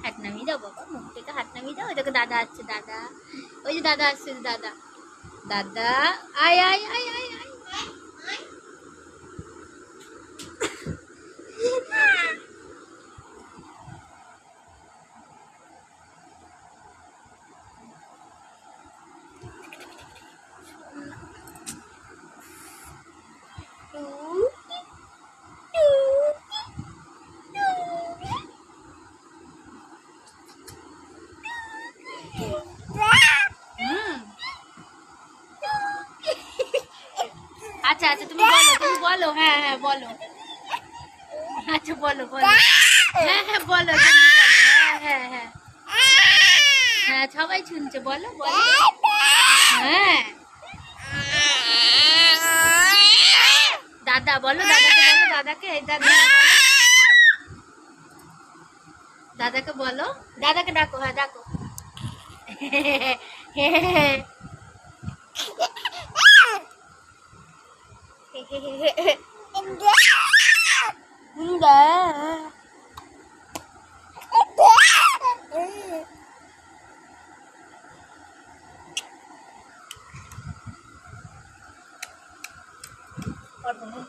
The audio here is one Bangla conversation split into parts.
হাত নামিয়ে দাও বাবা, মুখ থেকে হাত নামিয়ে দাও। ওই দেখো দাদা আসছে, দাদা, ওই যে দাদা আসছে, দাদা, দাদা, আয় আয় আয় আয় আয়। আচ্ছা আচ্ছা, তুমি বলো, তুমি বলো, হ্যাঁ হ্যাঁ বলো, আচ্ছা বলো বলো, হ্যাঁ হ্যাঁ বলো, তুমি বলো, হ্যাঁ হ্যাঁ হ্যাঁ হ্যাঁ, সবাই শুনছে, বলো বলো, হ্যাঁ দাদা বলো, দাদাকে বলো, দাদাকে, এই দাদা, দাদাকে বলো, দাদাকে ডাকো, হ্যাঁ ডাকো।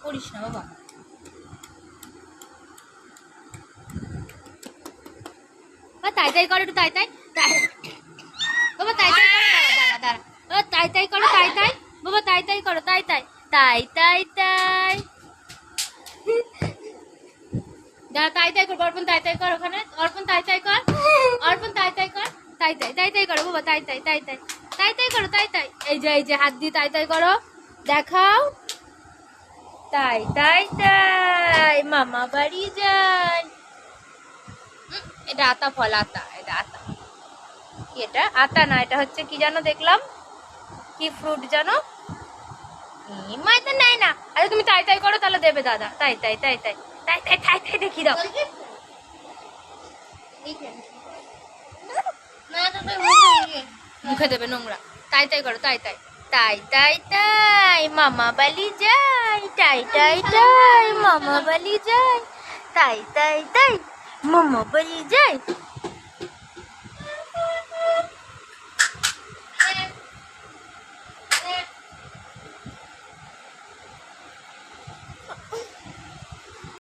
করিস না বাবা, তাই তাই করো, একটু তাই তাই বাবা, তাই তাই করো, দাঁড়া দাঁড়া, তাই তাই করো, তাই তাই বাবা, তাই তাই করো, তাই তাই তাই তাই তাই, দাঁড়া, তাই তাই করো, অর্পণ তাই তাই কর, ওখানে অর্পণ তাই তাই কর, অর্পণ তাই তাই কর, তাই তাই তাই তাই করো বাবা, তাই তাই তাই তাই তাই তাই করো, তাই তাই, এই যে হাত দিয়ে তাই তাই করো, দেখাও, তাই তাই তাই মামা বাড়ি যাই। এটা আতা ফল, আতা, এটা আতা, কি এটা আতা না, এটা হচ্ছে কি জানো, দেখলাম কি ফ্রুট জানো, মাইতে নেই না। আরে তুমি তাই তাই করো, তাহলে দেবে দাদা, তাই তাই তাই তাই তাই তাই তাই তাই, দেখি দাও, মুখে দেবে নোংরা, তাই তাই করো, তাই তাই তাই তাই তাই মামা বাড়ি যাই, তাই তাই তাই মামা বাড়ি যাই, তাই তাই তাই মামা বাড়ি যাই।